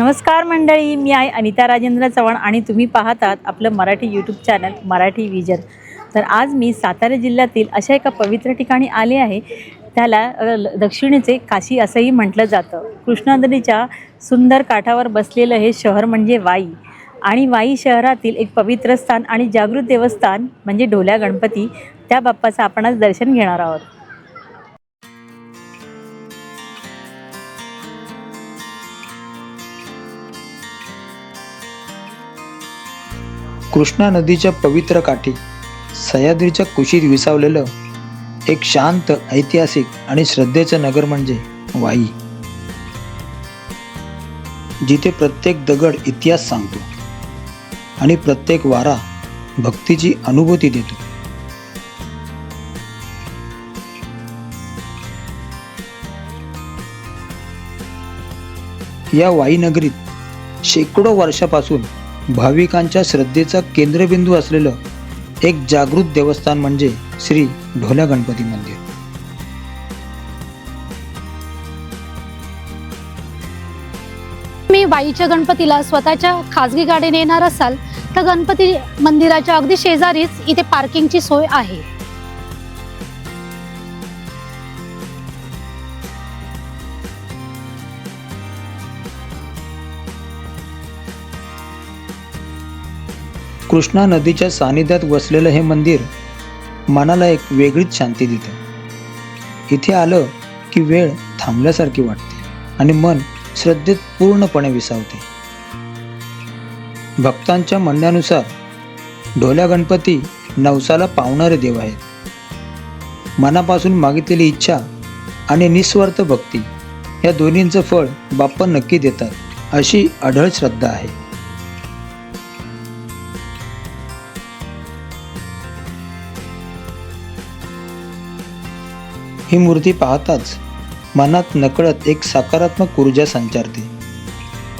नमस्कार मंडळी, मी आहे अनिता राजेंद्र चव्हाण आणि तुम्ही पाहतात आपलं Marathi YouTube channel Marathi vision. तर आज मी सातारा जिल्ह्यातील अशा एका पवित्र ठिकाणी आले आहे। त्याला दक्षिणेचे काशी असंही म्हटलं जातं। कृष्णा नदीच्या सुंदर काठावर बसलेलं हे शहर म्हणजे वाई आणि वाई शहरातील एक पवित्र स्थान आणि जागृत देवस्थान म्हणजे ढोल्या गणपती, त्या बाप्पाचं आपण आज दर्शन घेणार आहोत। कृष्णा नदीच्या पवित्र काठी सह्याद्रीच्या कुशीत विसावलेलं एक शांत, ऐतिहासिक आणि श्रद्धेचं नगर म्हणजे वाई, जिथे प्रत्येक दगड इतिहास सांगतो आणि प्रत्येक वारा भक्तीची अनुभूती देतो। या वाई नगरीत शेकडो वर्षापासून भाविकांच्या श्रद्धेचा केंद्रबिंदू असलेलं एक जागृत देवस्थान म्हणजे श्री ढोल्या गणपती मंदिर। मी वाईच्या गणपतीला स्वतःच्या खाजगी गाडीने येणार असाल तर गणपती मंदिराच्या अगदी शेजारीच इथे पार्किंगची सोय आहे। कृष्णा नदीच्या सानिध्यात वसलेलं हे मंदिर मनाला एक वेगळीच शांती देतं। इथे आलं की वेळ थांबल्यासारखी वाटते आणि मन श्रद्धेत पूर्णपणे विसावते। भक्तांच्या म्हणण्यानुसार ढोल्या गणपती नवसाला पावणारे देव आहेत। मनापासून मागितलेली इच्छा आणि निस्वार्थ भक्ती या दोन्हींचं फळ बाप्पा नक्की देतात, अशी अढळ श्रद्धा आहे। ही मूर्ती पाहताच मनात नकळत एक सकारात्मक ऊर्जा संचारते।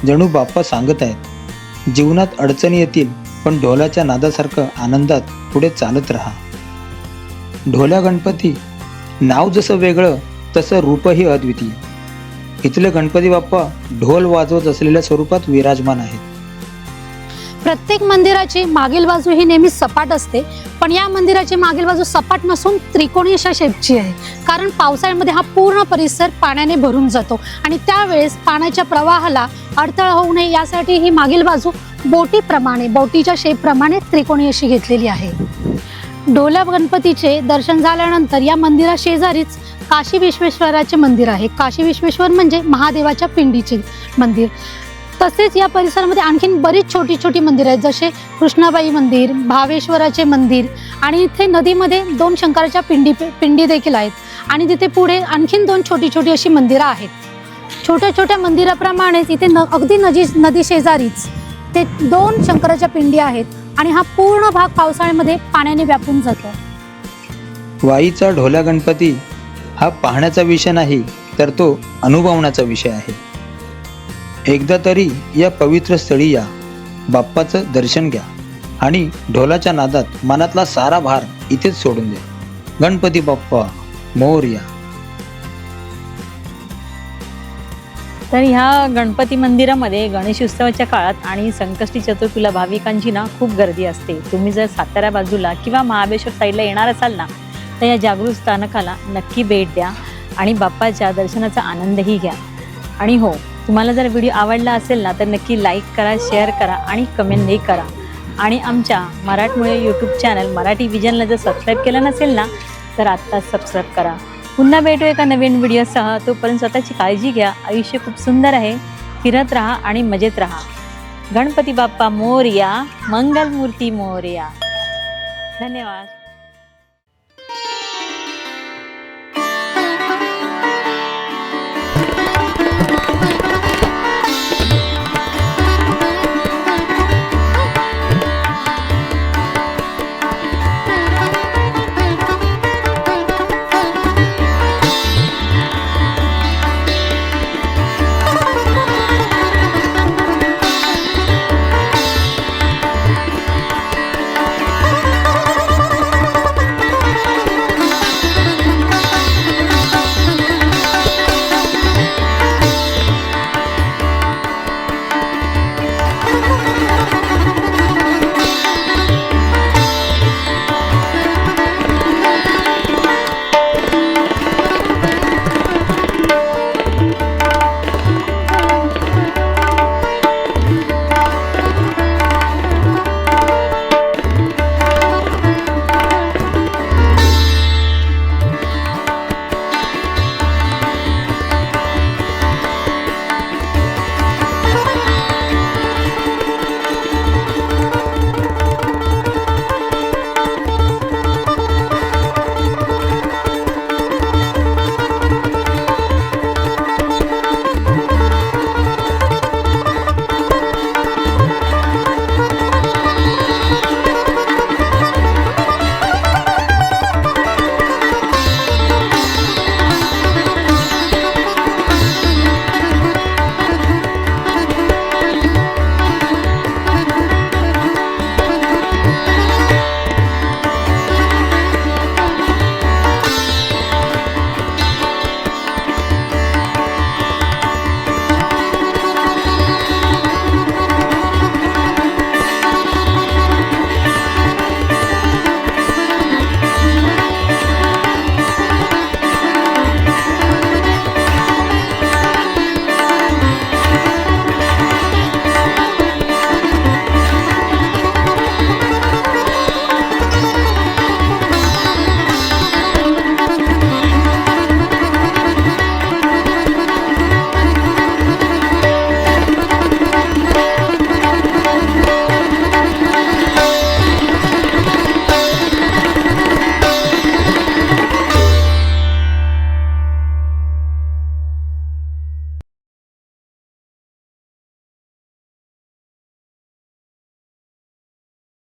जणू बाप्पा सांगत आहेत, जीवनात अडचणी येतील पण ढोलाच्या नादासारखं आनंदात पुढे चालत राहा। ढोल्या गणपती नाव जसं वेगळं तसं रूपही अद्वितीय। इथले गणपती बाप्पा ढोल वाजवत असलेल्या स्वरूपात विराजमान आहेत। प्रत्येक मंदिराची मागील बाजू ही नेहमी सपाट असते, पण या मंदिराची मागील बाजू सपाट नसून त्रिकोणी अशा शेपची आहे। कारण पावसाळ्यामध्ये हा पूर्ण परिसर पाण्याने भरून जातो आणि त्यावेळेस पाण्याच्या प्रवाहाला अडथळा होऊ नये यासाठी ही मागील बाजू बोटीच्या शेपप्रमाणे त्रिकोणी अशी घेतलेली आहे। ढोल्या गणपतीचे दर्शन झाल्यानंतर या मंदिरा शेजारीच काशी विश्वेश्वराचे मंदिर आहे। काशी विश्वेश्वर म्हणजे महादेवाच्या पिंडीचे मंदिर। तसेच या परिसरामध्ये आणखीन बरीच छोटी छोटी मंदिर आहेत, जसे कृष्णाबाई मंदिर, भावेश्वराचे मंदिर आणि इथे नदीमध्ये 2 शंकराच्या पिंडी देखील आहेत आणि तिथे पुढे आणखीन 2 छोटी छोटी अशी मंदिरं आहेत। छोट्या छोट्या मंदिराप्रमाणेच इथे अगदी नदी शेजारीच ते 2 शंकराच्या पिंडी आहेत आणि हा पूर्ण भाग पावसाळ्यामध्ये पाण्याने व्यापून जातो। वाईचा ढोल्या गणपती हा पाहण्याचा विषय नाही तर तो अनुभवण्याचा विषय आहे। एकदा तरी या पवित्र स्थळी या, बाप्पाचं दर्शन घ्या आणि ढोलाच्या नादात मनातला सारा भार इथेच सोडून द्या। गणपती बाप्पा मोरया। तर ह्या गणपती मंदिरामध्ये गणेश उत्सवाच्या काळात आणि संकष्टी चतुर्थीला भाविकांची खूप गर्दी असते। तुम्ही जर सातारा बाजूला किंवा महाबळेश्वर साईडला येणार असाल ना, तर या जागृत स्थानकाला नक्की भेट द्या आणि बाप्पाच्या दर्शनाचा आनंदही घ्या। आणि हो, तुम्हाला जर व्हिडिओ आवडला असेल ना तर नक्की लाईक करा, शेअर करा आणि कमेंटही करा। आणि आमच्या मराठमोळे यूट्यूब चॅनल मराठी विजनला जर सबस्क्राईब केलं नसेल ना तर आत्ताच सबस्क्राईब करा। पुन्हा भेटू एका नवीन व्हिडिओसह। तोपर्यंत स्वतःची काळजी घ्या। आयुष्य खूप सुंदर आहे, फिरत राहा आणि मजेत राहा। गणपती बाप्पा मोरया, मंगलमूर्ती मोरया। धन्यवाद।